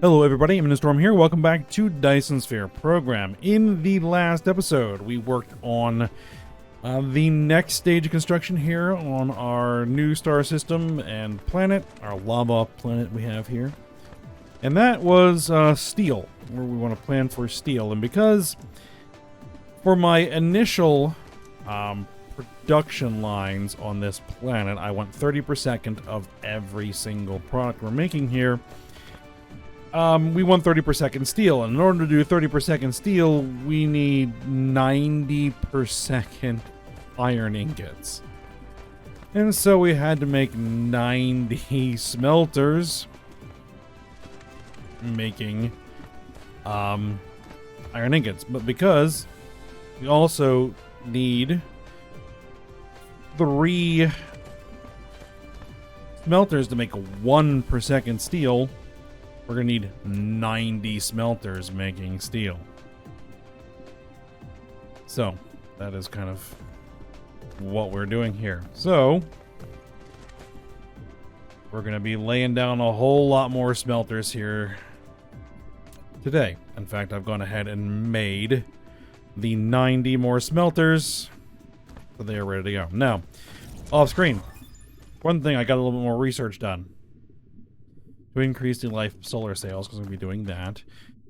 Hello everybody, I'm Storm here. Welcome back to Dyson Sphere Program. In the last episode, we worked on the next stage of construction here on our new star system and planet, our lava planet we have here. And that was steel, where we want to plan for steel. And because for my initial production lines on this planet, I want 30 per second of every single product we're making here. We want 30 per second steel, and in order to do 30 per second steel, we need 90 per second iron ingots. And so we had to make 90 smelters making iron ingots. But because we also need 3 smelters to make 1 per second steel, we're going to need 90 smelters making steel. So, that is kind of what we're doing here. So, we're going to be laying down a whole lot more smelters here today. In fact, I've gone ahead and made the 90 more smelters, so they are ready to go. Now, off screen, one thing, I got a little bit more research done to increase the life solar sales, because I'm going to be doing that.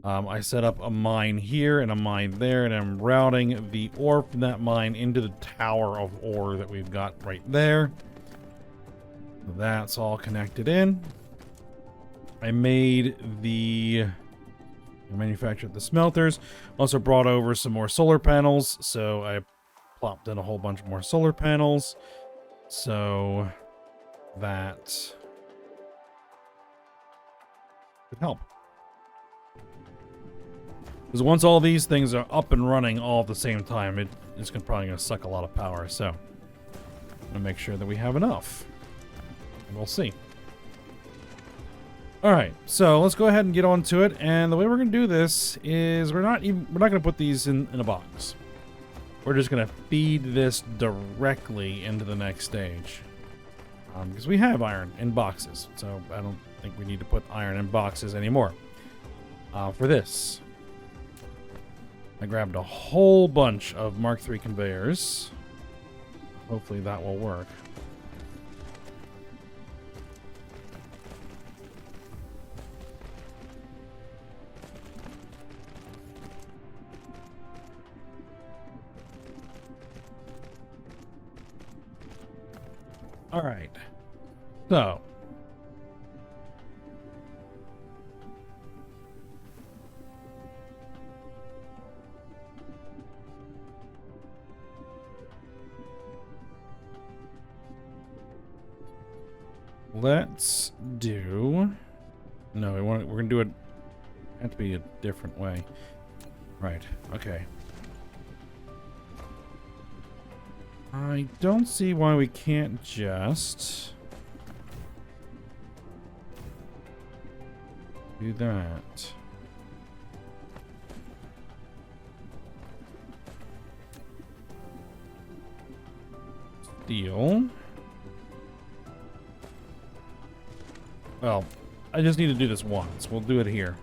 I set up a mine here and a mine there, and I'm routing the ore from that mine into the tower of ore that we've got right there. That's all connected in. I manufactured the smelters. Also brought over some more solar panels, so I plopped in a whole bunch more solar panels. So that could help. Because once all these things are up and running all at the same time, it's probably going to suck a lot of power. So I'm going to make sure that we have enough. And we'll see. Alright, so let's go ahead and get on to it. And the way we're going to do this is we're not going to put these in a box. We're just going to feed this directly into the next stage. Because we have iron in boxes, so I don't think we need to put iron in boxes anymore. For this, I grabbed a whole bunch of Mark III conveyors. Hopefully that will work. All right. So, let's do. No, we're gonna do it. Have to be a different way. Right. Okay. I don't see why we can't just do that. Steel. Well, I just need to do this once. We'll do it here.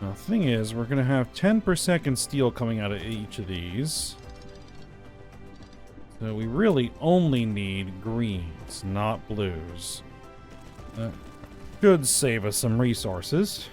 Now, the thing is, we're going to have 10 per second steel coming out of each of these. So we really only need greens, not blues. That should save us some resources.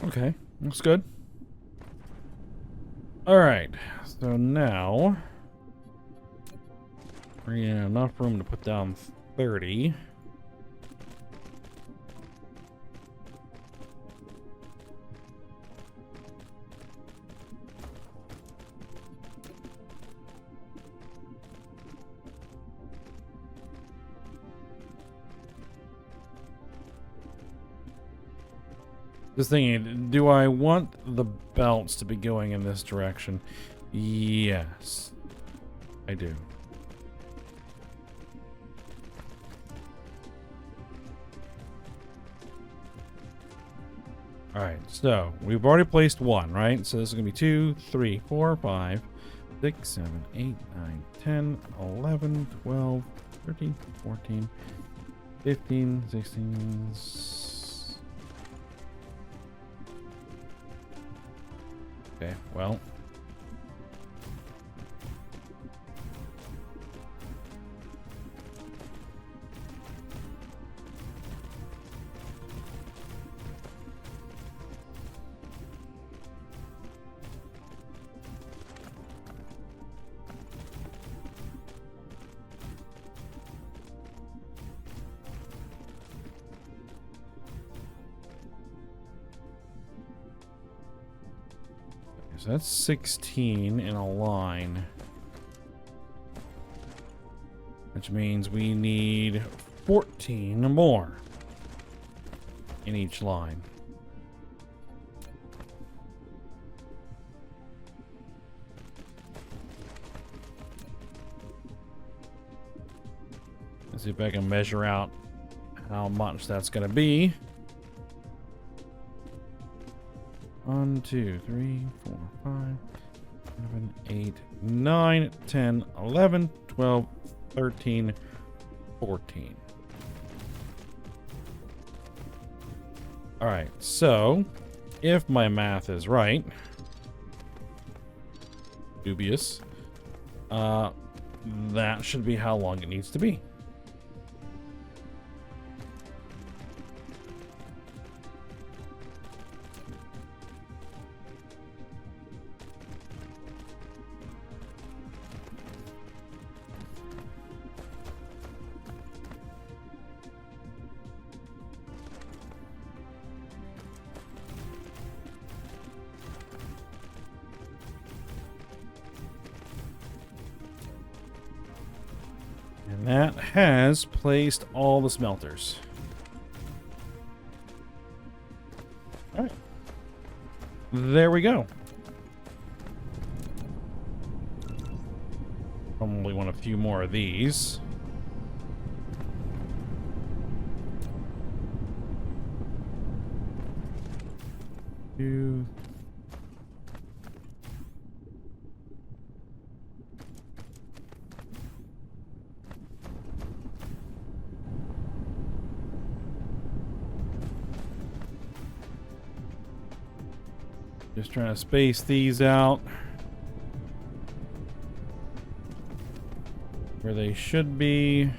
Okay, looks good. Alright, so now we're gonna have enough room to put down 30. Just thinking, do I want the belts to be going in this direction? Yes, I do. Alright, so we've already placed one, right? So this is going to be 2, 3, 4, 5, 6, 7, 8, 9, 10, 11, 12, 13, 14, 15, 16... Okay, well. So that's 16 in a line. Which means we need 14 more in each line. Let's see if I can measure out how much that's going to be. 1, 2, 3, 4, 5, 7, 8, 9, 10, 11, 12, 13, 14. Alright, so if my math is right, dubious, that should be how long it needs to be. And that has placed all the smelters. All right. There we go. Probably want a few more of these. Two. Just trying to space these out where they should be.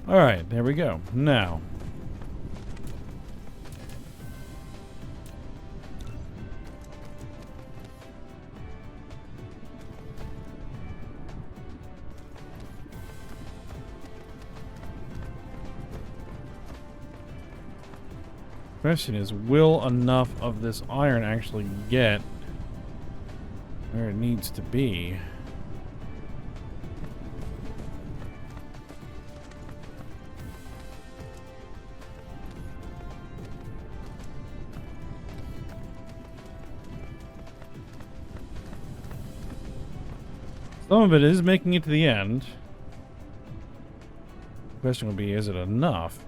All right, there we go. Now, question is, will enough of this iron actually get where it needs to be? Some of it is making it to the end. The question will be, is it enough?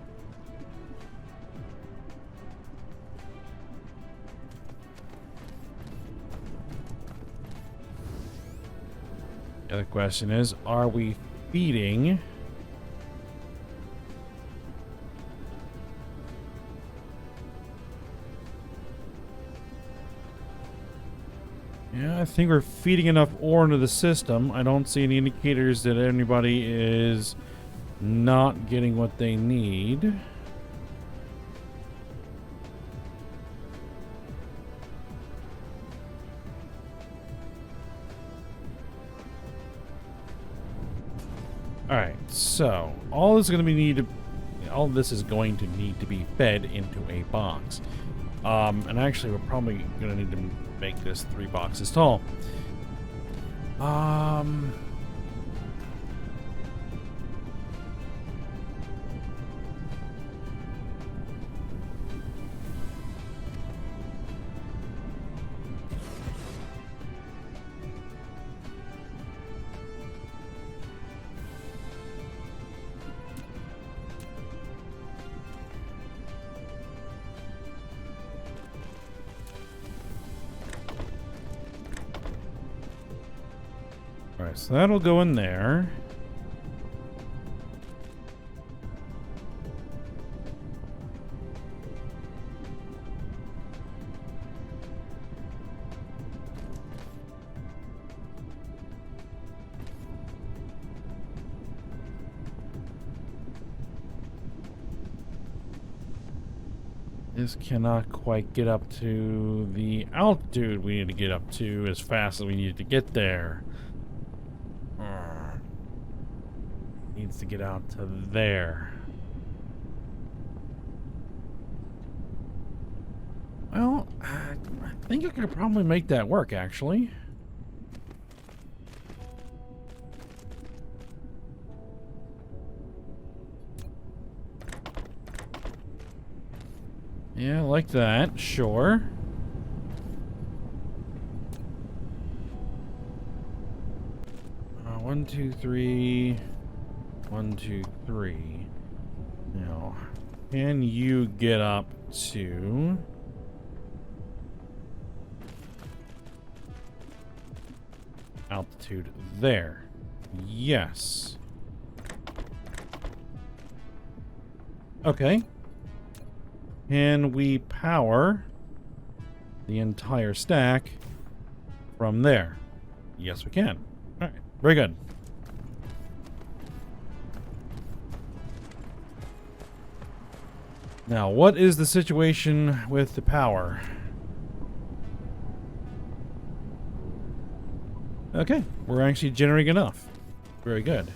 The other question is, are we feeding I think we're feeding enough ore into the system. I don't see any indicators that anybody is not getting what they need. Alright, so all that's going to be needed all this is going to need to be fed into a box. And actually, we're probably going to need to make this 3 boxes tall. Alright, so that'll go in there. This cannot quite get up to the altitude we need to get up to as fast as we need to get there. Needs to get out to there. Well, I think I could probably make that work, actually. Yeah, like that, sure. One, two, three. 1, 2, 3. Now, can you get up to altitude there? Yes. Okay. Can we power the entire stack from there? Yes, we can. All right. Very good. Now, what is the situation with the power? Okay, we're actually generating enough. Very good.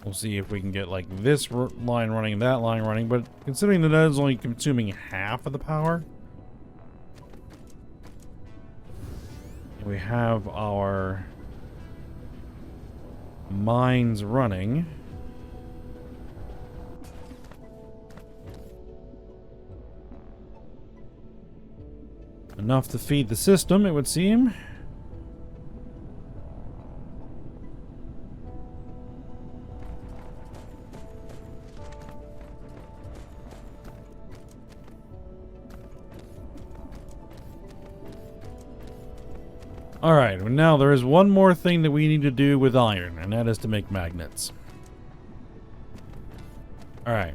We'll see if we can get like this line running and that line running, but considering that is only consuming half of the power, and we have our mines running. Enough to feed the system, it would seem. Alright, now there is one more thing that we need to do with iron, and that is to make magnets. Alright.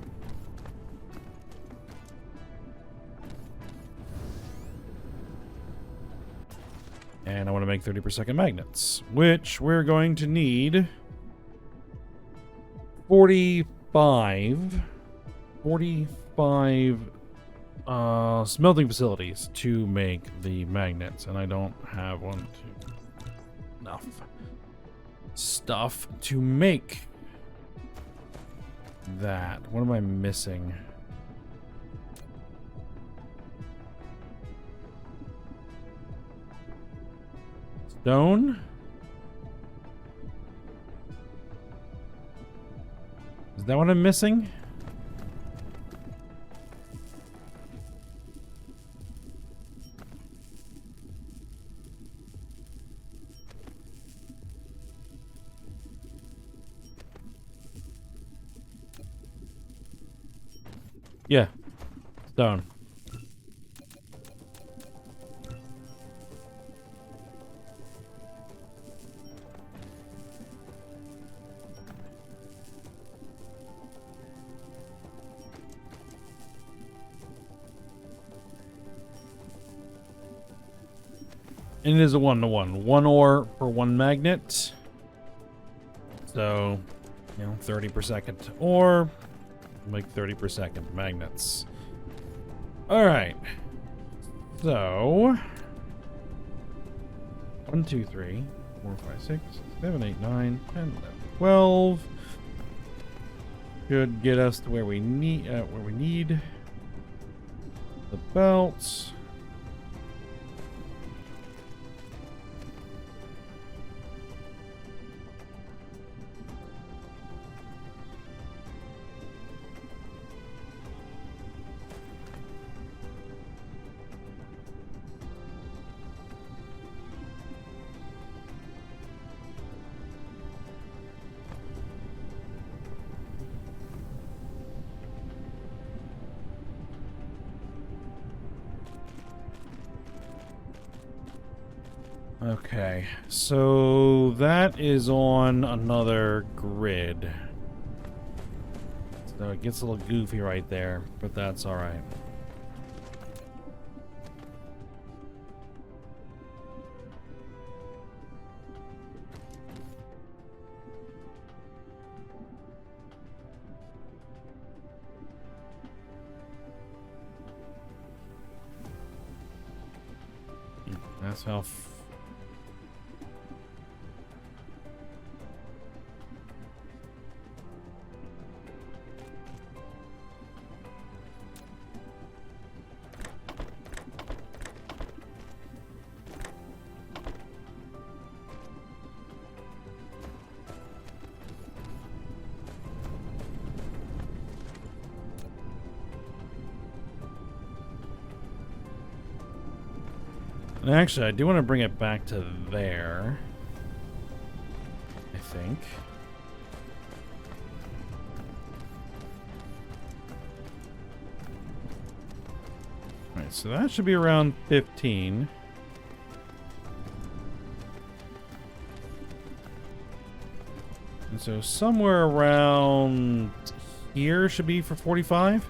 And I want to make 30 per second magnets, which we're going to need 45 smelting facilities to make the magnets, and I don't have enough stuff to make that. What am I missing? Stone? Is that what I'm missing? Yeah. Stone. And it is a 1-to-1. 1 ore per 1 magnet. So, 30 per second. Or make 30 per second magnets. Alright. So 1, 2, 3, 4, 5, 6, 7, 8, 9, 10, 11, 12. Should get us to where we need the belts. Okay, so that is on another grid. So it gets a little goofy right there, but that's alright. That's how... And actually, I do want to bring it back to there. I think. Alright, so that should be around 15. And so somewhere around here should be for 45.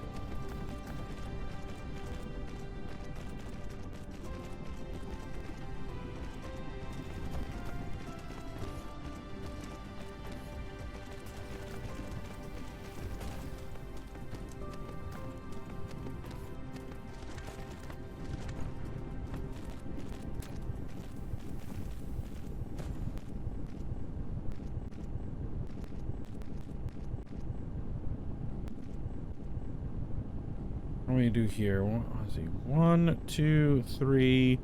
What do we do here? Let's see. 1, 2, 3,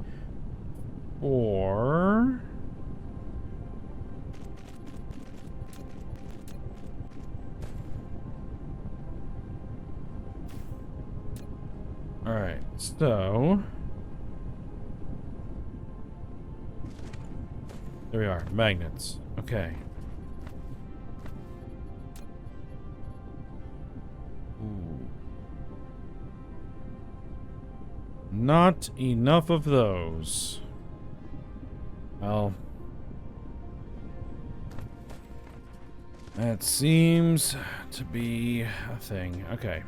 4. All right, so there we are. Magnets. Okay. Ooh. Not enough of those. Well, that seems to be a thing. Okay.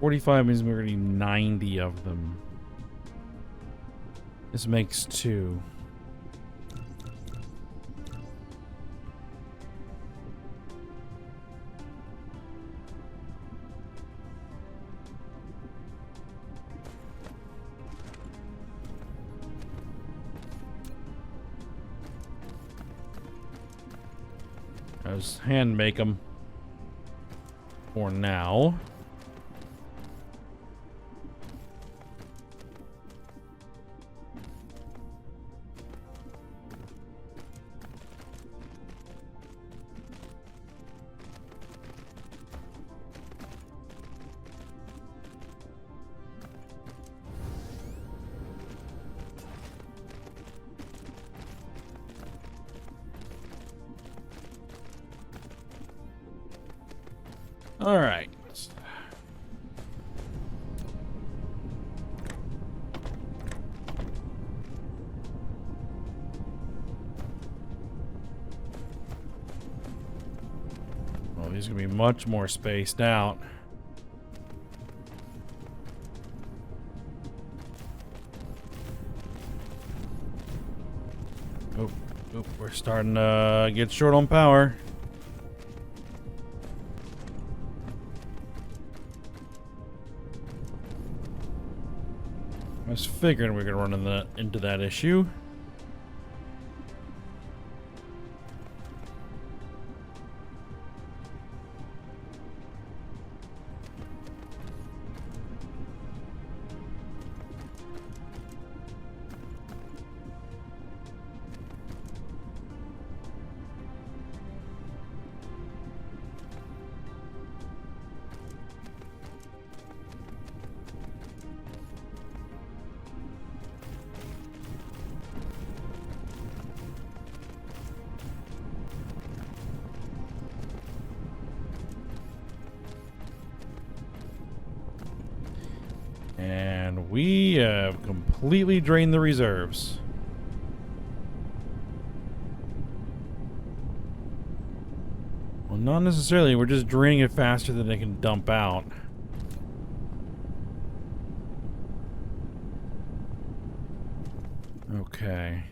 45 means we're gonna need 90 of them. This makes 2. I just hand make them for now. All right. Well, these are gonna be much more spaced out. Oh, we're starting to get short on power. I was figuring we were gonna run into that issue. we have completely drained the reserves. Well, not necessarily. We're just draining it faster than it can dump out. Okay.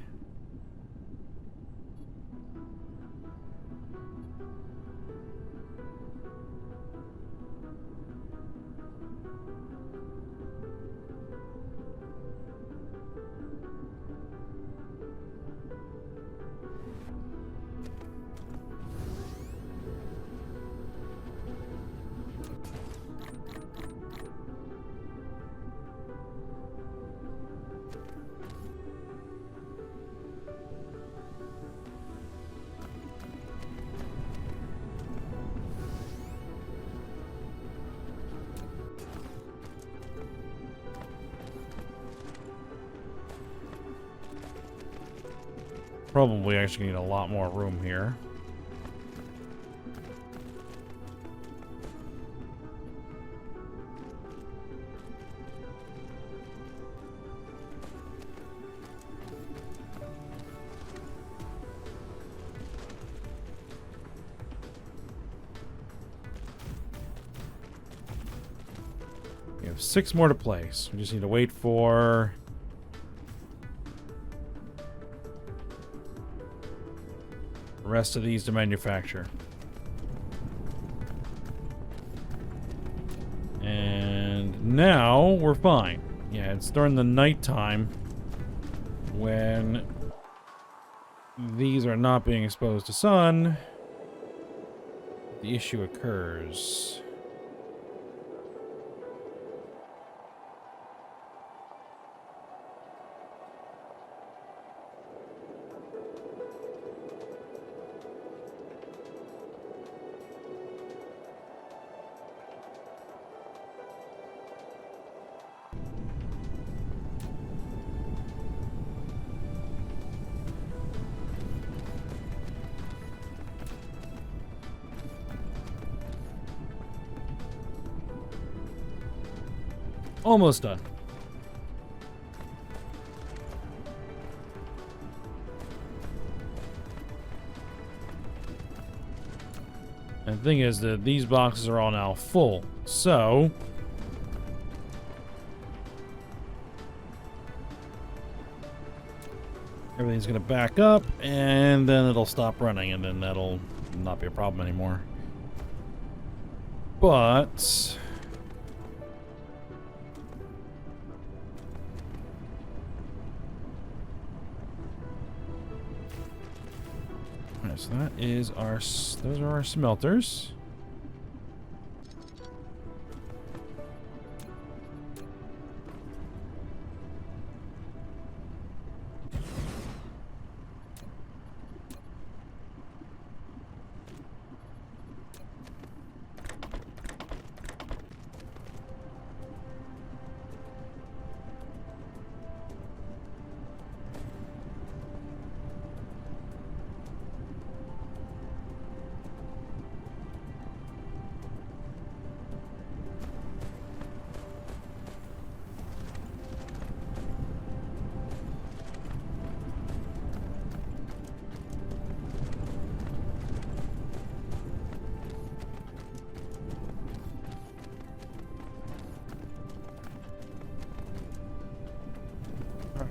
Probably actually need a lot more room here. We have 6 more to place. We just need to wait for the rest of these to manufacture. And now we're fine. Yeah, it's during the nighttime when these are not being exposed to sun, the issue occurs. Almost done. And the thing is that these boxes are all now full, so everything's gonna back up, and then it'll stop running, and then that'll not be a problem anymore. But so that is those are our smelters.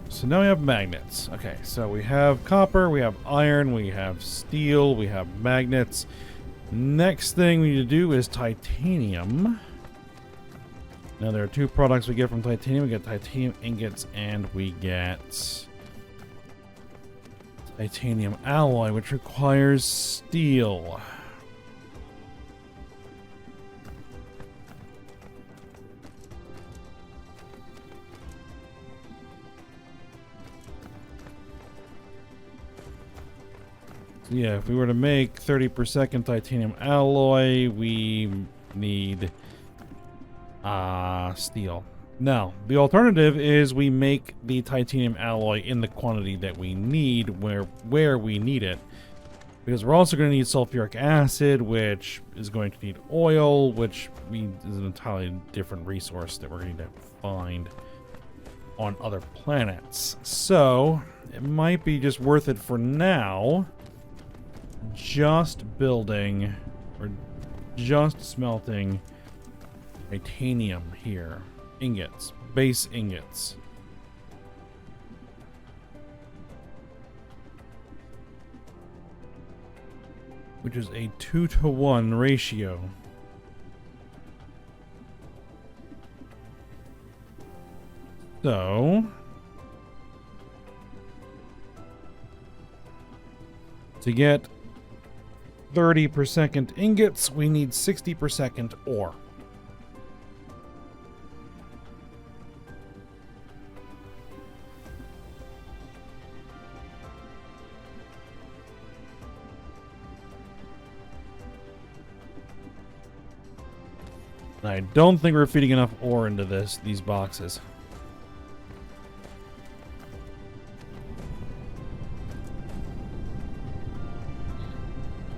So now we have magnets. Okay, so we have copper, we have iron, we have steel, we have magnets. Next thing we need to do is titanium. Now there are 2 products we get from titanium. We get titanium ingots and we get titanium alloy, which requires steel. Yeah, if we were to make 30 per second titanium alloy, we need steel. Now, the alternative is we make the titanium alloy in the quantity that we need, where we need it. Because we're also going to need sulfuric acid, which is going to need oil, which is an entirely different resource that we're going to find. on other planets. So it might be just worth it for now. Just building or just smelting titanium here. Ingots. Base ingots. Which is a 2-to-1 ratio. So, to get 30 per second ingots, we need 60 per second ore. And I don't think we're feeding enough ore into these boxes.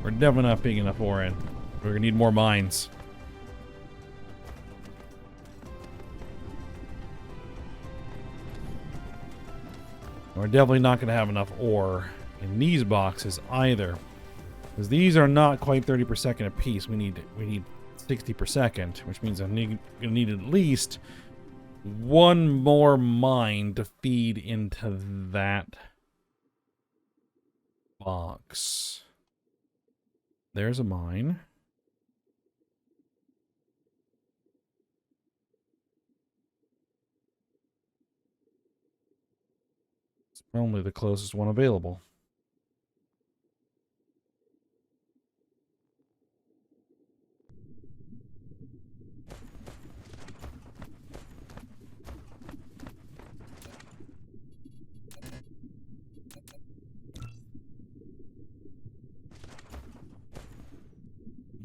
We're definitely not feeding enough ore in. We're gonna need more mines. We're definitely not gonna have enough ore in these boxes either, because these are not quite 30 per second apiece. We need 60 per second, which means I'm gonna need at least one more mine to feed into that box. There's a mine. It's probably the closest one available.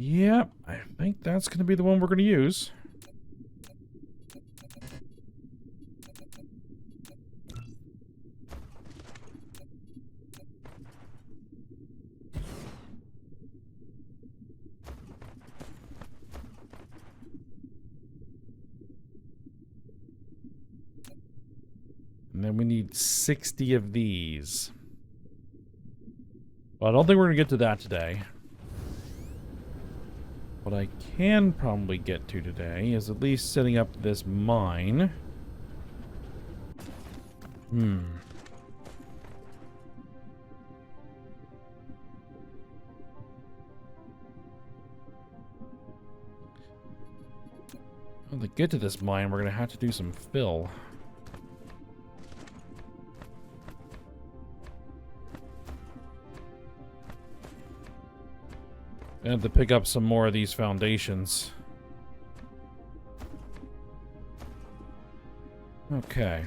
Yep, I think that's going to be the one we're going to use. And then we need 60 of these. Well, I don't think we're going to get to that today. What I can probably get to today is at least setting up this mine. Well, to get to this mine, we're going to have to do some fill. I have to pick up some more of these foundations. Okay.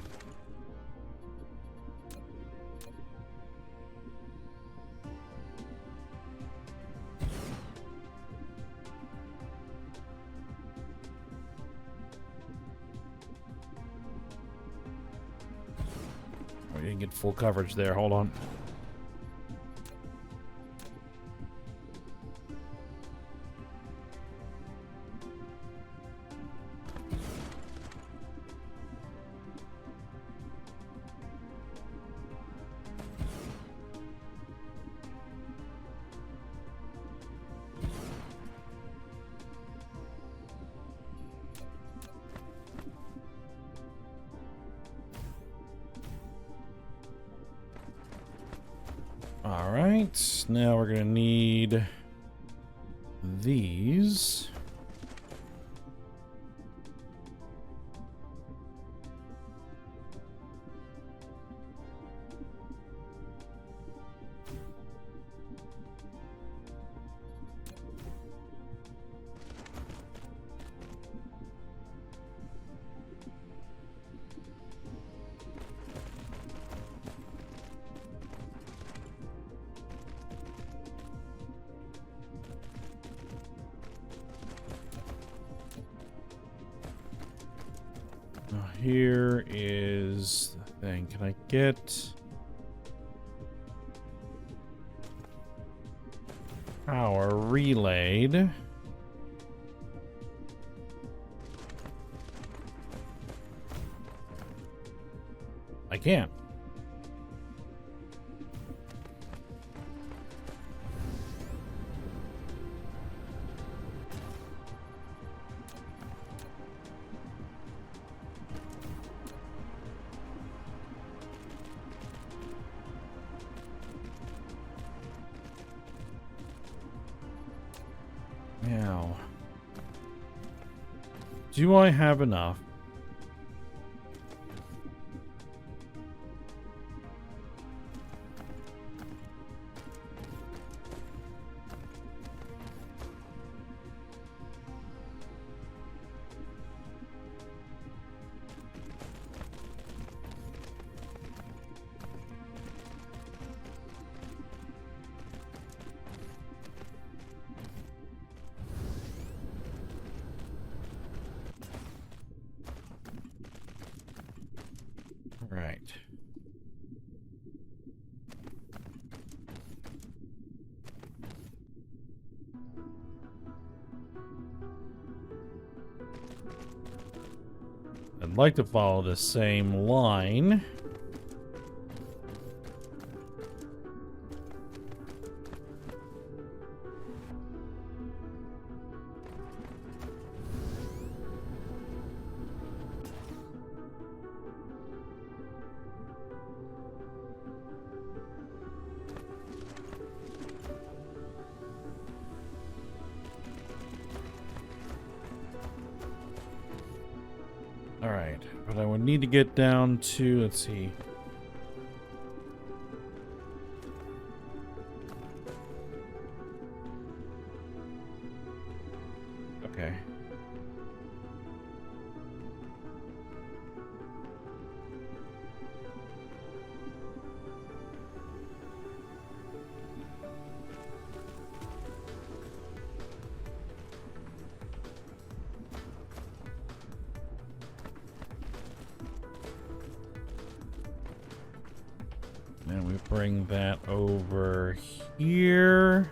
We didn't get full coverage there. Hold on. Alright, now we're gonna need these. Here is the thing. Can I get power relayed? I can. Now, do I have enough? Right. I'd like to follow the same line. Alright, but I would need to get down to, let's see. Okay. And we bring that over here.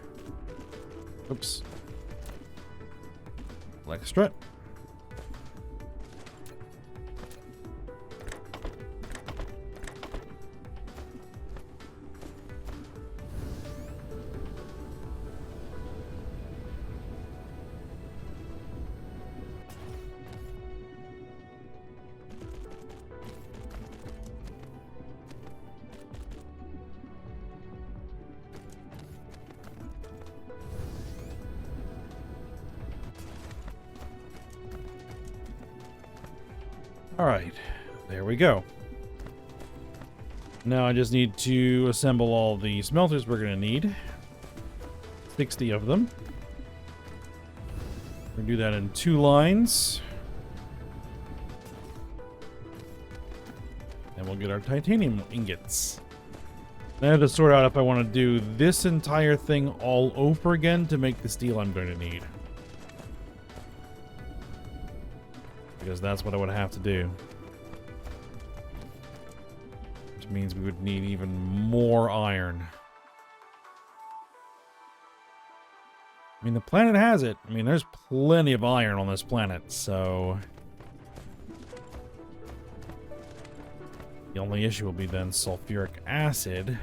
Oops. Like strut. All right, there we go. Now I just need to assemble all the smelters we're going to need. 60 of them. We're going to do that in 2 lines. And we'll get our titanium ingots. I have to sort out if I want to do this entire thing all over again to make the steel I'm going to need. Because that's what I would have to do. Which means we would need even more iron. I mean, the planet has it. I mean, there's plenty of iron on this planet, so... The only issue will be then sulfuric acid.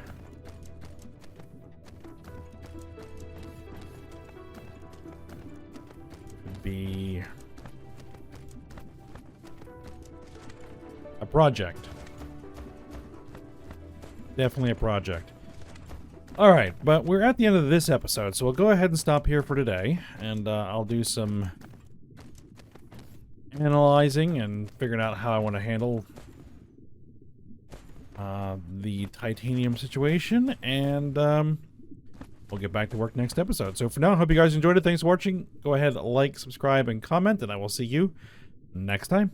Could be... a project. Definitely a project. Alright, but we're at the end of this episode, so we'll go ahead and stop here for today. And I'll do some analyzing and figuring out how I want to handle the titanium situation. And we'll get back to work next episode. So for now, I hope you guys enjoyed it. Thanks for watching. Go ahead, like, subscribe, and comment, and I will see you next time.